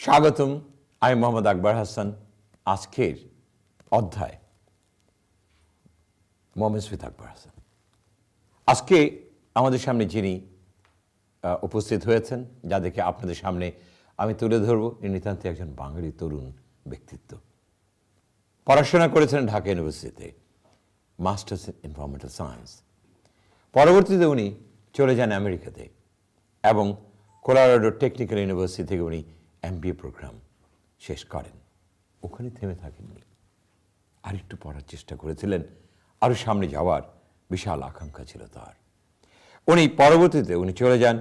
স্বাগতম। আমি মোহাম্মদ আকবর হাসান। আজকের অধ্যায় মোমেন্টস উইথ আকবর হাসান। আজকে আমাদের সামনে যিনি উপস্থিত হয়েছেন, যাদেরকে আপনাদের সামনে আমি তুলে ধরব, নিতান্তই একজন বাঙালি তরুণ ব্যক্তিত্ব। পড়াশোনা করেছেন ঢাকা ইউনিভার্সিটিতে, মাস্টার্স ইন এনভায়রনমেন্টাল সায়েন্স। পরবর্তীতে উনি চলে যান আমেরিকাতে এবং কোলোরাডো টেকনিক্যাল ইউনিভার্সিটি থেকে উনি MBA প্রোগ্রাম শেষ করেন। ওখানে থেমে থাকেননি, আরেকটু পড়ার চেষ্টা করেছিলেন, আরও সামনে যাওয়ার বিশাল আকাঙ্ক্ষা ছিল তার। পরবর্তীতে উনি চলে যান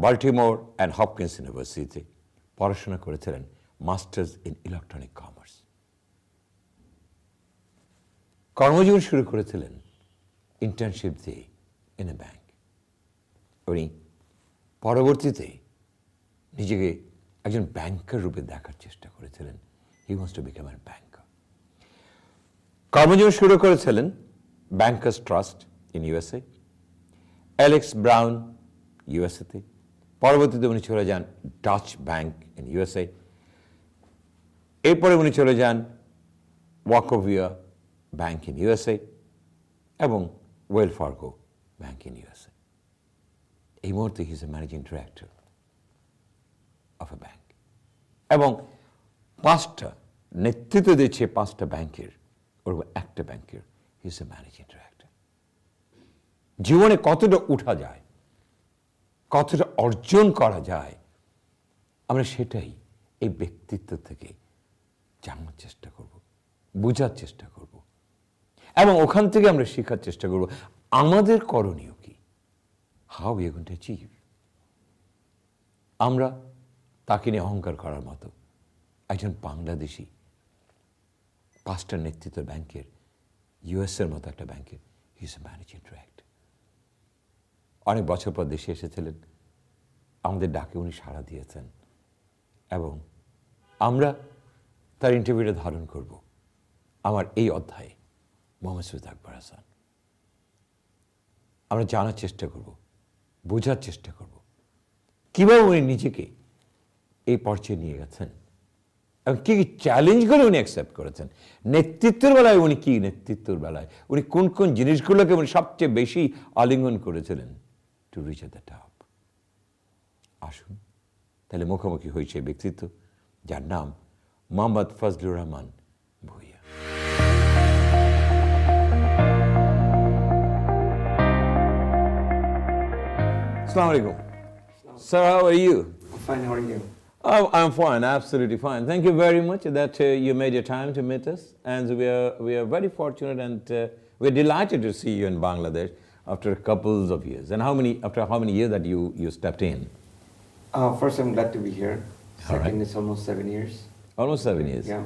বাল্টিমোর অ্যান্ড হপকিন্স ইউনিভার্সিটিতে, পড়াশোনা করেছিলেন মাস্টার্স ইন ইলেকট্রনিক কমার্স। কর্মজীবন শুরু করেছিলেন ইন্টার্নশিপ দিয়ে ইন এ ব্যাংক। উনি পরবর্তীতে নিজেকে একজন ব্যাংকার রূপে দেখার চেষ্টা করেছিলেন। He wants to become a banker. কর্মজীবন শুরু করেছিলেন bankers trust in USA, Alex Brown ইউএসএতে। পরবর্তীতে উনি চলে যান ডাচ ব্যাংক ইন USA। এরপরে উনি চলে যান ওয়াকোভিয়া ব্যাংক ইন USA এবং well Fargo bank in USA। এই মুহূর্তে he is a managing director of A bank এবং পাঁচটা নেতৃত্ব দিচ্ছে, পাঁচটা ব্যাংকের ওর একটা ব্যাংকের he is a managing director. জীবনে কতটা উঠা যায়, কতটা অর্জন করা যায়, আমরা সেটাই এই ব্যক্তিত্ব থেকে জানার চেষ্টা করব, বোঝার চেষ্টা করব এবং ওখান থেকে আমরা শেখার চেষ্টা করব আমাদের করণীয় কি, how we are going to achieve. আমরা তাকে নিয়ে অহংকার করার মতো একজন বাংলাদেশি পাঁচটা নেতৃত্ব ব্যাংকের, US-এর মতো একটা ব্যাংকের he is a managing director. অনেক বছর পর দেশে এসেছিলেন, আমাদের ডাকে উনি সাড়া দিয়েছেন এবং আমরা তার ইন্টারভিউটা ধারণ করব আমার এই অধ্যায়ে মোমেন্টস উইথ আকবর হাসান। আমরা জানার চেষ্টা করব, বোঝার চেষ্টা করব কীভাবে উনি নিজেকে এই পর্যায়ে নিয়ে গেছেন এবং কী কী চ্যালেঞ্জগুলো উনি অ্যাকসেপ্ট করেছেন। নেতৃত্বের বেলায় উনি কী, নেতৃত্বের বেলায় উনি কোন কোন জিনিসগুলোকে উনি সবচেয়ে বেশি আলিঙ্গন করেছিলেন to reach at the top. আসুন তাহলে মুখোমুখি হয়েছে ব্যক্তিত্ব যার নাম Mohammad Fazlur Rahman Bhuiyan. Assalamu alaikum. Sir, how are you? Fine, how are you? Oh, I'm fine, absolutely fine. Thank you very much that you made your time to meet us, and we are very fortunate and we're delighted to see you in Bangladesh after couples of years. And after how many years that you stepped in? First, I'm glad to be here. All Second, right. it's almost 7 years. Almost 7 years. Yeah.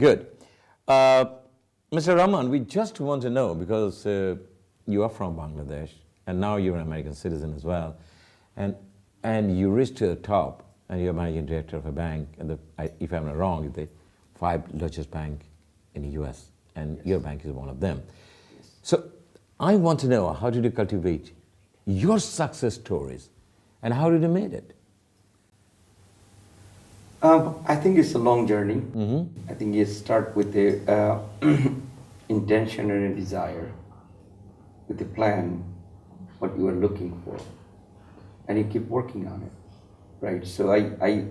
Good. Mr. Rahman, we just want to know, because you are from Bangladesh and now you're an American citizen as well, and you reached to the top and you're managing director of a bank, and if I'm not wrong, the 5 largest bank in the US, and Yes. your bank is one of them. Yes. So I want to know, how did you cultivate your success stories and how did you made it? I think it's a long journey. Mm-hmm. I think you start with the intention and a desire, with a plan, what you are looking for, and you keep working on it, right? So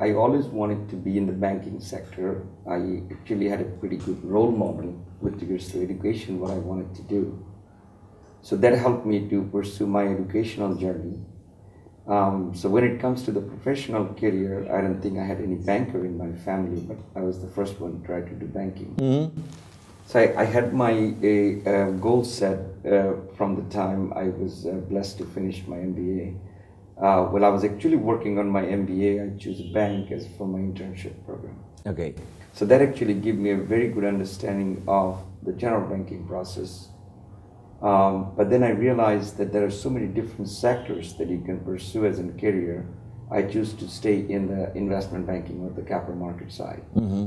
I always wanted to be in the banking sector. I actually had a pretty good role model with regards to education, what I wanted to do. So that helped me to pursue my educational journey. So when it comes to the professional career, I don't think I had any banker in my family, but I was the first one to try to do banking. Mm-hmm. So I had my goal set from the time I was blessed to finish my MBA. While I was actually working on my MBA, I chose a bank as for my internship program. Okay. So that actually gave me a very good understanding of the general banking process. But then I realized that there are so many different sectors that you can pursue as a career. I choose to stay in the investment banking or the capital market side. Mm-hmm.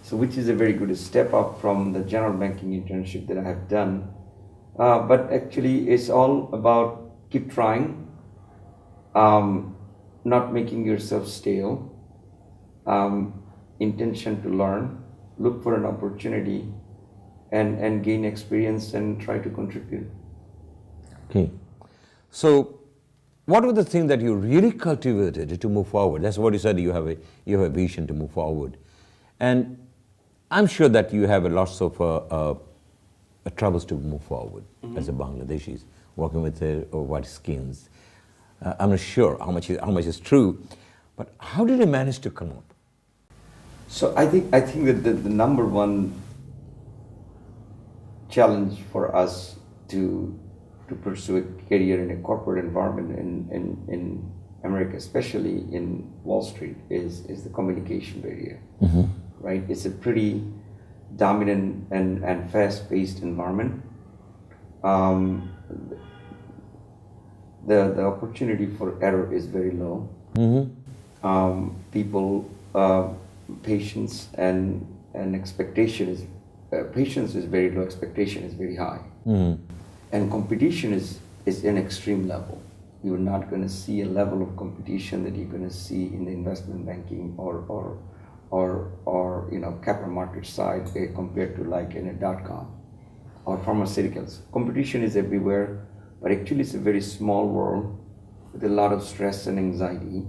So which is a very good step up from the general banking internship that I have done. But actually it's all about keep trying, not making yourself stale, intention to learn, look for an opportunity, and gain experience and try to contribute. Okay. So, what were the things that you really cultivated to move forward? That's what you said, you have a vision to move forward. And I'm sure that you have lots of troubles to move forward as a Bangladeshis, working with white skins. I'm not sure how much is true, but how did you manage to come up? So I think that the number one challenge for us to pursue a career in a corporate environment in America, especially in Wall Street, is the communication barrier. Right? It's a pretty dominant and fast-paced environment. The opportunity for error is very low. Patience and expectation is patience is very low, expectation is very high, and competition is an extreme level. You're not going to see a level of competition that you're going to see in the investment banking or capital market side compared to like in a .com or pharmaceuticals. Competition is everywhere, but actually it's a very small world with a lot of stress and anxiety.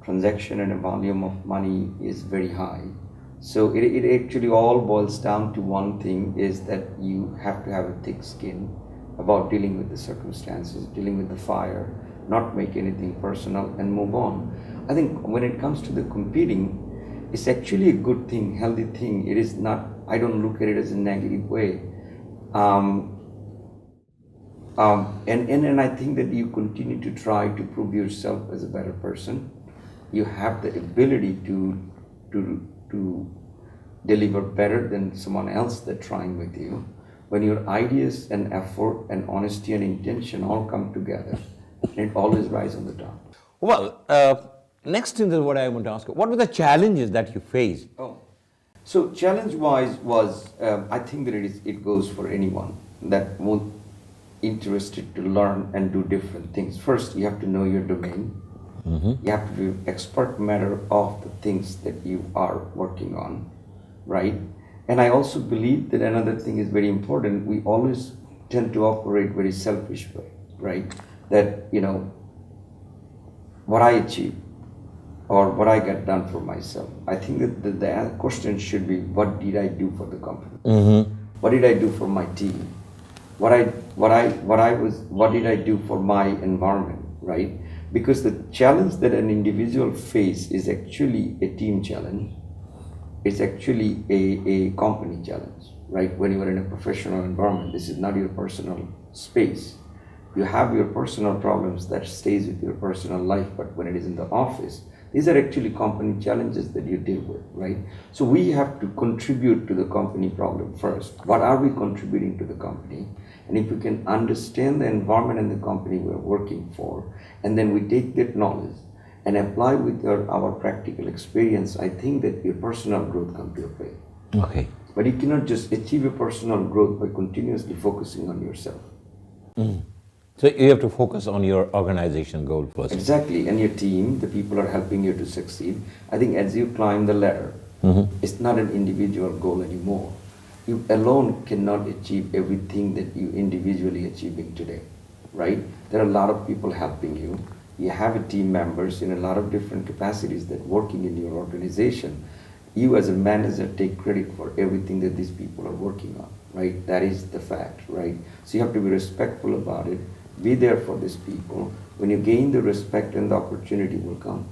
Transaction and a volume of money is very high. So it actually all boils down to one thing, is that you have to have a thick skin about dealing with the circumstances, dealing with the fire, not make anything personal and move on. I think when it comes to the competing, it's actually a good thing, healthy thing. It is not, I don't look at it as a negative way. And I think that you continue to try to prove yourself as a better person. You have the ability to deliver better than someone else that's trying with you. When your ideas and effort and honesty and intention all come together, it always rises on the top. Well, next thing is what I want to ask you. What were the challenges that you faced? So challenge-wise was, I think that it goes for anyone that won't interested to learn and do different things. First, you have to know your domain. You have to be expert matter of the things that you are working on, right? And I also believe that another thing is very important. We always tend to operate very selfish way, right? That, what I achieve or what I get done for myself. I think that the question should be, what did I do for the company? What did I do for my team? What did I do for my environment, right? Because the challenge that an individual faces is actually a team challenge. It's actually a company challenge, right? When you are in a professional environment, this is not your personal space. You have your personal problems that stays with your personal life, but when it is in the office, these are actually company challenges that you deal with, right? So we have to contribute to the company problem first. What are we contributing to the company? And if we can understand the environment and the company we're working for, and then we take that knowledge and apply with our practical experience, I think that your personal growth comes to play. Okay. But you cannot just achieve your personal growth by continuously focusing on yourself. So you have to focus on your organization goal first. Exactly, and your team, the people are helping you to succeed. I think as you climb the ladder, it's not an individual goal anymore. You alone cannot achieve everything that you individually achieving today, right? There are a lot of people helping you. You have a team members in a lot of different capacities that working in your organization. You as a manager take credit for everything that these people are working on, right? That is the fact, right? So you have to be respectful about it. Be there for these people. When you gain the respect, and the opportunity will come.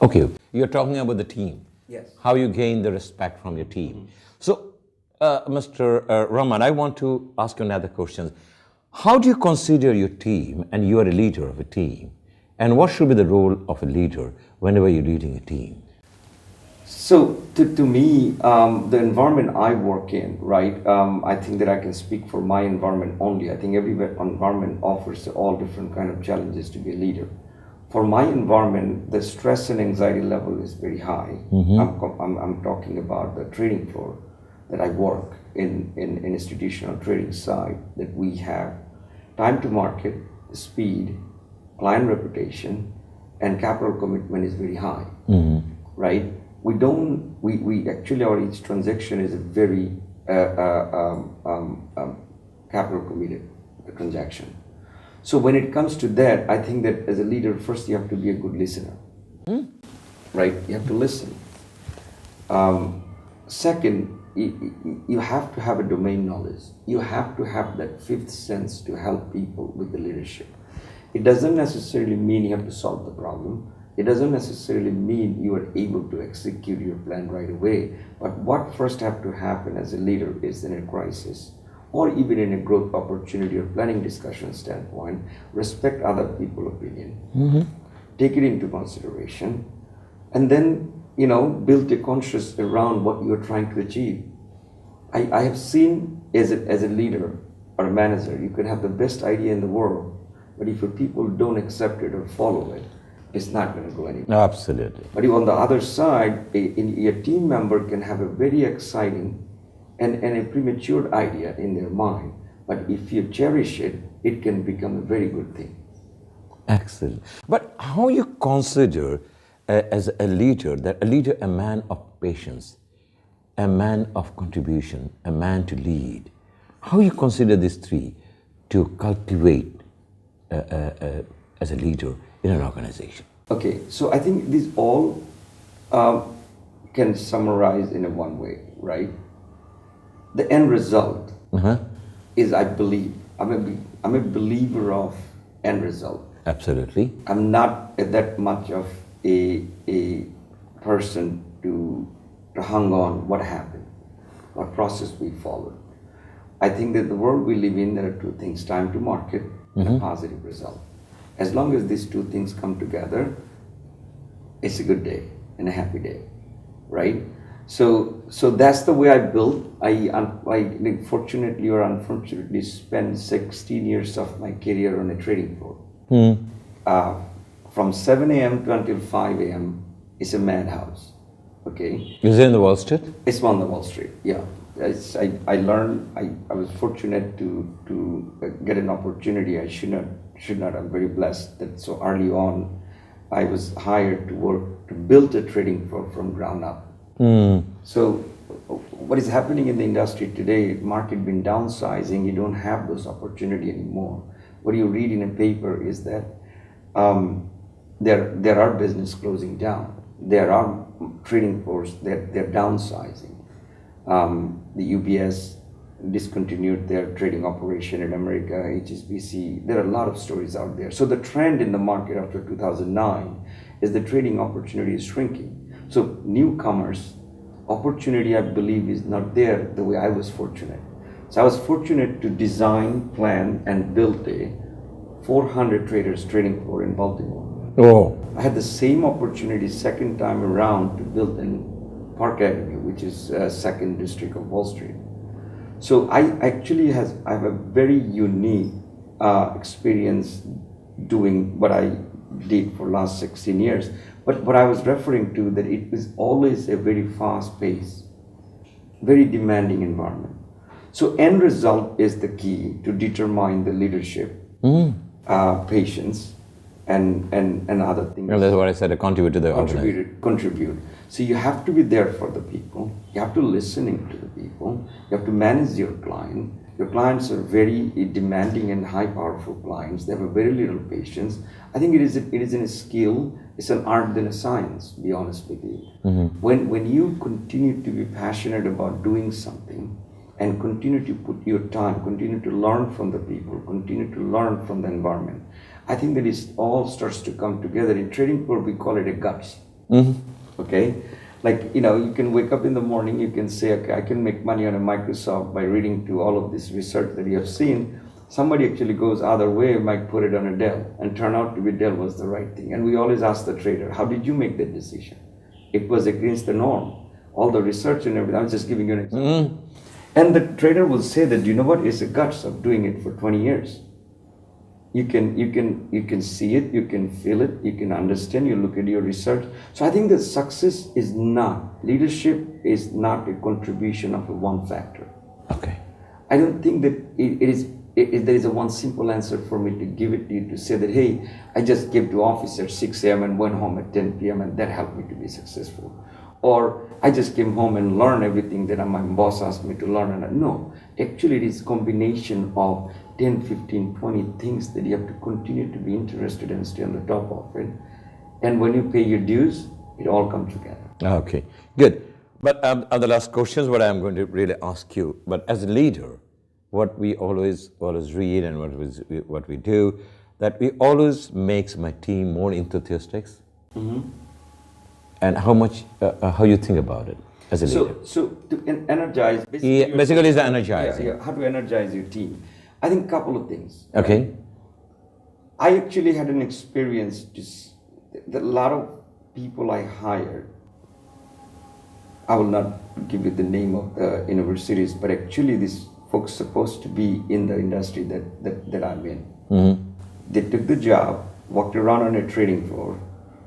Okay, you're talking about the team. Yes. How you gain the respect from your team. So, Mr. Rahman, I want to ask you another question. How do you consider your team, and you are a leader of a team, and what should be the role of a leader whenever you're leading a team? So to me, the environment I work in, right, I think that I can speak for my environment only. I think every environment offers all different kind of challenges to be a leader. For my environment, the stress and anxiety level is very high. I'm talking about the trading floor that I work in institutional trading side, that we have time to market, speed, client reputation, and capital commitment is very high, right? we actually, our each transaction is a very capital committed transaction. So when it comes to that, I think that as a leader, first you have to be a good listener, right? You have to listen. Second, you have to have a domain knowledge. You have to have that fifth sense to help people with the leadership. It doesn't necessarily mean you have to solve the problem. It doesn't necessarily mean you are able to execute your plan right away. But what first have to happen as a leader is in a crisis, or even in a growth opportunity or planning discussion standpoint, respect other people's opinion, take it into consideration, and then build a conscious around what you're trying to achieve. I have seen as a leader or a manager, you can have the best idea in the world, but if your people don't accept it or follow it, it's not going to go anywhere. Absolutely. But if on the other side, a team member can have a very exciting and a premature idea in their mind, but if you cherish it, it can become a very good thing. Excellent. But how you consider as a leader, a man of patience, a man of contribution, a man to lead? How you consider these three to cultivate as a leader in an organization? Okay, so I think these all can summarize in a one way, right? The end result is, I believe, I'm a believer of end result. Absolutely. I'm not that much of a person to hang on what happened, what process we followed. I think that the world we live in, there are two things: time to market and a positive result. As long as these two things come together, it's a good day and a happy day, right? So that's the way I built. I fortunately or unfortunately spent 16 years of my career on a trading floor. From 7 a.m. to until 5 a.m. is a madhouse. Okay. Is it in the Wall Street? It's on the Wall Street. Yeah. I learned. I was fortunate to get an opportunity. I should not. I'm very blessed that so early on, I was hired to work to build a trading floor from ground up. So what is happening in the industry today? Market been downsizing. You don't have those opportunity anymore. What you read in a paper is that there are business closing down. There are trading floors that they're downsizing. The UBS discontinued their trading operation in America, HSBC. There are a lot of stories out there. So the trend in the market after 2009 is the trading opportunity is shrinking. So newcomers, opportunity, I believe, is not there the way I was fortunate. So I was fortunate to design, plan, and build a 400 traders trading floor in Baltimore. Oh. I had the same opportunity second time around to build in Park Avenue, which is second district of Wall Street. So I have a very unique experience doing what I did for last 16 years. But what I was referring to, that it was always a very fast paced, very demanding environment. So end result is the key to determine the leadership, patience, and other things. Well, that's what I said, contribute to the organization. Contribute. So you have to be there for the people. You have to listening to the people. You have to manage your client. Your clients are very demanding and high powerful clients. They have a very little patience. I think it is a skill. It's an art than a science, to be honest with you. When you continue to be passionate about doing something and continue to put your time, continue to learn from the people, continue to learn from the environment, I think that it all starts to come together. In trading floor, we call it a guts. Okay? Like, you can wake up in the morning, you can say, okay, I can make money on a Microsoft by reading to all of this research that you have seen. Somebody actually goes other way, might put it on a Dell, and turn out to be Dell was the right thing. And we always ask the trader, how did you make that decision? It was against the norm. All the research and everything, I'm just giving you an example. And the trader will say that, you know what, it's the guts of doing it for 20 years. You can see it, you can feel it, you can understand, you look at your research. So I think that success is not, leadership is not a contribution of a one factor. Okay. I don't think that there is a one simple answer for me to give it to you to say that, hey, I just came to office at 6 a.m. and went home at 10 p.m. and that helped me to be successful. or I just came home and learned everything that my boss asked me to learn. And no, actually it is a combination of 10, 15, 20 things that you have to continue to be interested and stay on the top of it. And when you pay your dues, it all comes together. Okay, good. But on the last questions, what I'm going to really ask you, but as a leader, what we always read and what we do, that we always makes my team more enthusiastic. Mm-hmm. And how you think about it as a leader? So to energize, basically it's the energizing. Yeah, how to energize your team. I think a couple of things. Okay. I actually had an experience, that a lot of people I hired, I will not give you the name of the universities, but actually these folks supposed to be in the industry that I'm in. Mm-hmm. They took the job, walked around on a trading floor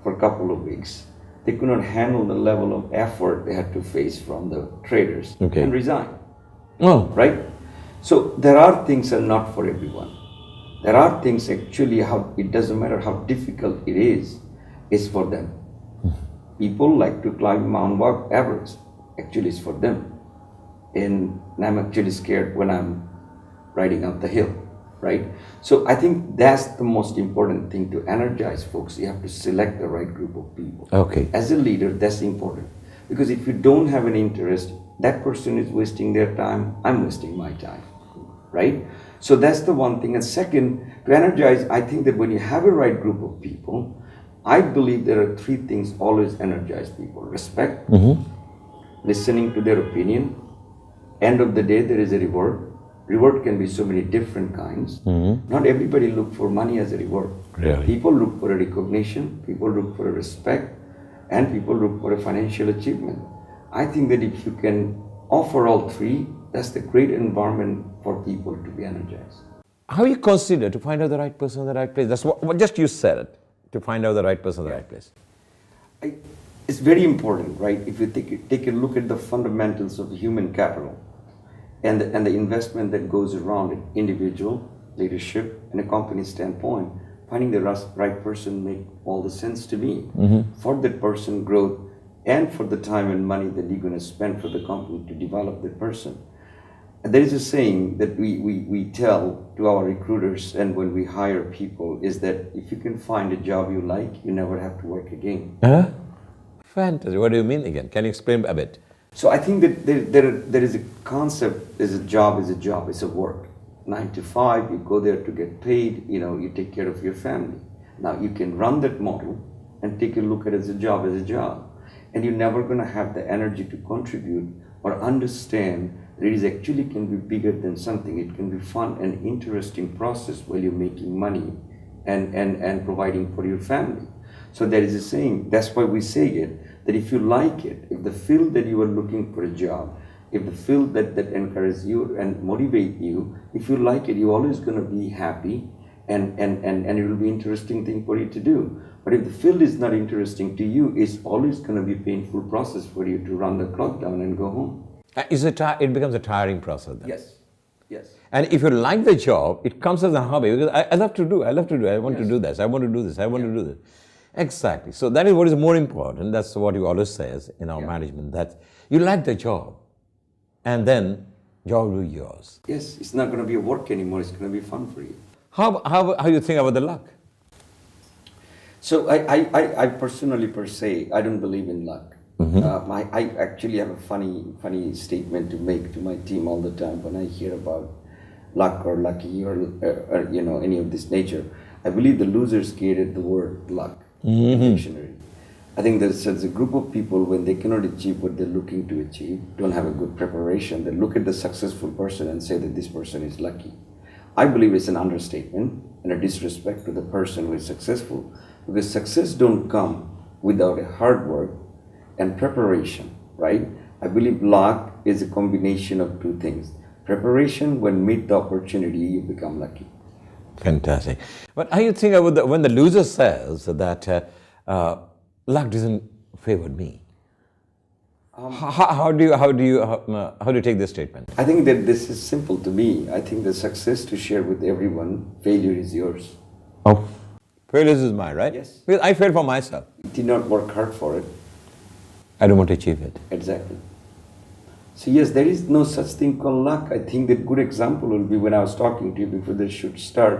for a couple of weeks. They could not handle the level of effort they had to face from the traders, okay, and resigned. Oh. Right? So there are things that are not for everyone. There are things actually it doesn't matter how difficult it is, it's for them. People like to climb Mount Everest. Actually, it's for them. And I'm actually scared when I'm riding up the hill, right? So I think that's the most important thing to energize folks. You have to select the right group of people. Okay. As a leader, that's important. Because if you don't have an interest, that person is wasting their time, I'm wasting my time, right? So that's the one thing. And second, to energize, I think that when you have a right group of people, I believe there are three things always energize people. Respect, mm-hmm, listening to their opinion. End of the day, there is a reward. Reward can be so many different kinds. mm-hmm. Not everybody look for money as a reward. Really? People look for a recognition, people look for a respect, and people look for a financial achievement. I think that if you can offer all three, that's the great environment for people to be energized. How you consider to find out the right person in the right place? That's what just you said it, to find out the right person in the right place. It's very important, right? If you take a look at the fundamentals of human capital and the investment that goes around it, individual, leadership, and a company standpoint, finding the right person make all the sense to me. Mm-hmm. For that person growth and for the time and money that you're going to spend for the company to develop that person. There is a saying that we tell to our recruiters and when we hire people is that if you can find a job you like, you never have to work again. Huh? Fantastic. What do you mean again? Can you explain a bit? So I think that there is a concept, is a job, it's a work. 9 to 5, you go there to get paid, you take care of your family. Now you can run that model and take a look at it as a job. And you're never going to have the energy to contribute or understand that it actually can be bigger than something. It can be fun and interesting process while you're making money and providing for your family. So there is a saying, that's why we say it, that if you like it, if the field that you are looking for a job, if the field that encourages you and motivate you, if you like it, you're always going to be happy and it will be interesting thing for you to do. But if the field is not interesting to you, it's always going to be a painful process for you to run the clock down and go home. It becomes a tiring process then. Yes. And if you like the job, it comes as a hobby because I love to do it. I want to do this. I want to do this. I want to do this. Exactly. So that is what is more important. That's what you always say in our management, that you like the job and then job will be yours. Yes, it's not going to be a work anymore. It's going to be fun for you. How you think about the luck? So I personally, per se, I don't believe in luck. Mm-hmm. I actually have a funny statement to make to my team all the time when I hear about luck or lucky or any of this nature. I believe the losers created the word luck in the dictionary. I think there's a group of people when they cannot achieve what they're looking to achieve, don't have a good preparation, they look at the successful person and say that this person is lucky. I believe it's an understatement and a disrespect to the person who is successful, because success don't come without a hard work and preparation, right? I believe luck is a combination of two things. Preparation, when meet the opportunity, you become lucky. Fantastic. But how you think about when the loser says that luck doesn't favor me? How do you take this statement? I think that this is simple to me. I think the success to share with everyone, failure is yours. Oh, failure is mine, right? Yes. Because I failed for myself. You did not work hard for it. I don't want to achieve it. Exactly. So yes, there is no such thing called luck. I think that good example will be when I was talking to you before the shoot start.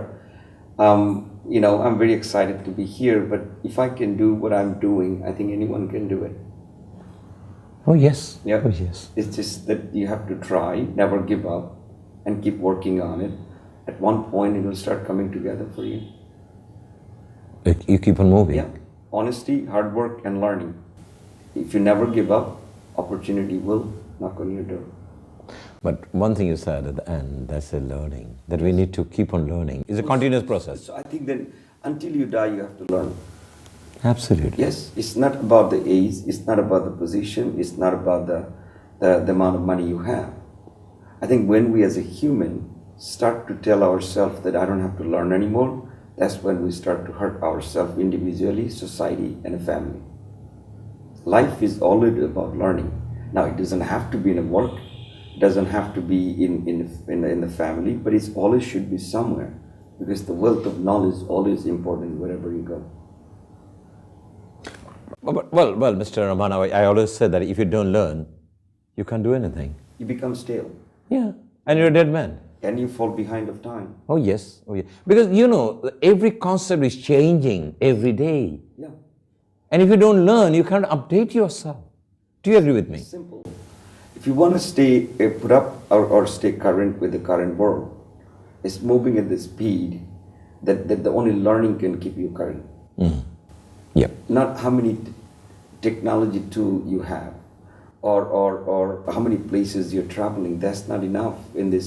I'm very excited to be here, but if I can do what I'm doing, I think anyone can do it. Oh yes. Yeah. Oh yes. It's just that you have to try, never give up, and keep working on it. At one point, it will start coming together for you. You keep on moving. Yeah. Honesty, hard work, and learning. If you never give up, opportunity will knock on your door. But one thing you said at the end, that's a learning, that we need to keep on learning. It's a continuous process. So I think that until you die, you have to learn. Absolutely. Yes, it's not about the age, it's not about the position, it's not about the amount of money you have. I think when we as a human start to tell ourselves that I don't have to learn anymore, that's when we start to hurt ourselves individually, society, and a family. Life is always about learning. Now, it doesn't have to be in a work, it doesn't have to be in the family, but it always should be somewhere, because the wealth of knowledge is always important wherever you go. Well, Mr. Rahman, I always say that if you don't learn, you can't do anything. You become stale. Yeah, and you're a dead man. And you fall behind of time. Oh yes, because every concept is changing every day. Yeah. And if you don't learn, you can't update yourself. Do you agree with me? It's simple. If you want to stay put up or stay current with the current world, it's moving at the speed that the only learning can keep you current. Yep. Not how many technology tool you have or how many places you're traveling. That's not enough in the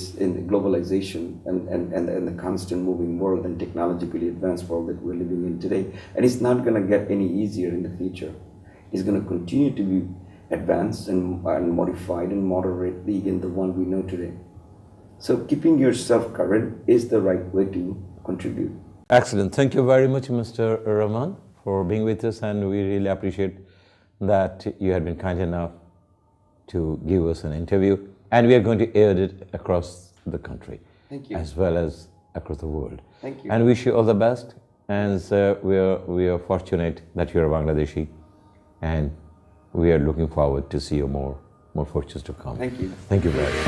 globalization and the constant moving world and technologically advanced world that we're living in today. And it's not going to get any easier in the future. It's going to continue to be advanced and modified and moderately in the one we know today. So keeping yourself current is the right way to contribute. Excellent. Thank you very much, Mr. Rahman, for being with us, and we really appreciate that you had been kind enough to give us an interview, and we are going to air it across the country. Thank you. As well as across the world. Thank you. And wish you all the best. And we are fortunate that you are Bangladeshi, and we are looking forward to see you more fortunes to come. Thank you. Thank you very much.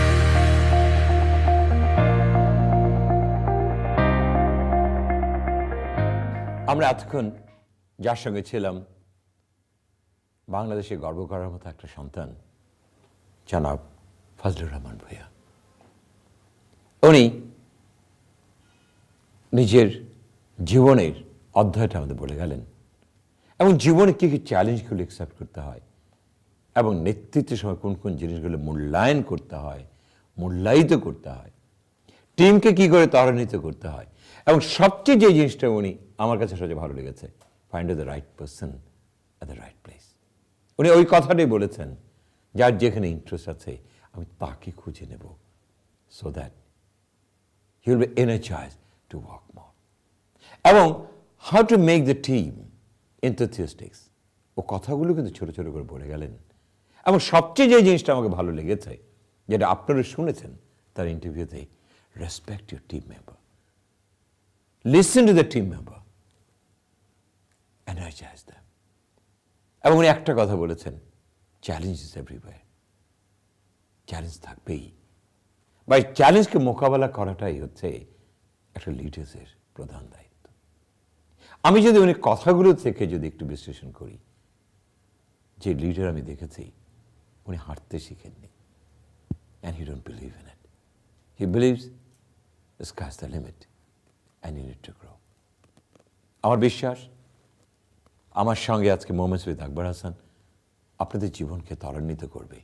আমরা এতক্ষণ যার সঙ্গে ছিলাম, বাংলাদেশে গর্ব করার মতো একটা সন্তান, জনাব ফজলুর রহমান ভূঁইয়া। উনি নিজের জীবনের অধ্যায়টা আমাদের বলে গেলেন, এবং জীবনে কী কী চ্যালেঞ্জগুলো অ্যাকসেপ্ট করতে হয়, এবং নেতৃত্বের সময় কোন কোন জিনিসগুলো মূল্যায়ন করতে হয়, মূল্যায়িত করতে হয়, টিমকে কী করে ত্বরান্বিত করতে হয়, এবং সবচেয়ে যে জিনিসটা উনি আমার কাছে সবচেয়ে ভালো লেগেছে, find the right person at the right place. উনি ওই কথাটাই বলেছেন, যার যেখানে ইন্টারেস্ট আছে আমি তাকে খুঁজে নেব, so that he will be energised to work more. এবং how to make the team enthusiastic, ও কথাগুলো কিন্তু ছোটো ছোটো করে বলে গেলেন। এবং সবচেয়ে যে জিনিসটা আমাকে ভালো লেগেছে, যেটা আপনারা শুনেছেন তার ইন্টারভিউতে, respect your team member, listen to the team member, energize them. এবং উনি একটা কথা বলেছেন, চ্যালেঞ্জ ইজ এভরিওয়্যার, চ্যালেঞ্জ থাকবেই, বা এই চ্যালেঞ্জকে মোকাবেলা করাটাই হচ্ছে একটা লিডার্সের প্রধান দায়িত্ব। আমি যদি উনি কথাগুলো থেকে যদি একটু বিশ্লেষণ করি, যে লিডার আমি দেখেছি, উনি হাঁটতে শিখেননি, and he don't believe in it. He believes the sky's the limit and you need to grow. আমার বিশ্বাস, আমার সঙ্গে আজকে মোমেন্টস উইথ আকবর হাসান আপনাদের জীবনকে ত্বরান্বিত করবে।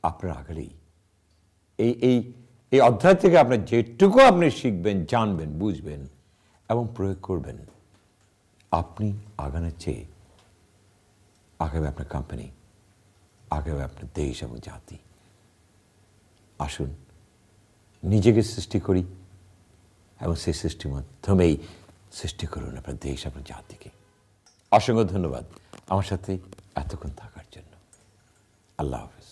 আপনারা আগেই এই অধ্যায় থেকে আপনার যেটুকু আপনি শিখবেন, জানবেন, বুঝবেন এবং প্রয়োগ করবেন, আপনি আগানোর চেয়ে আগাবে আপনার কোম্পানি, আগাবে আপনার দেশ এবং জাতি। আসুন নিজেকে সৃষ্টি করি, এবং সেই সৃষ্টির মাধ্যমেই সৃষ্টি করুন আপনার দেশ, আপনার জাতিকে। অসংখ্য ধন্যবাদ আমার সাথে এতক্ষণ থাকার জন্য। আল্লাহ হাফেজ।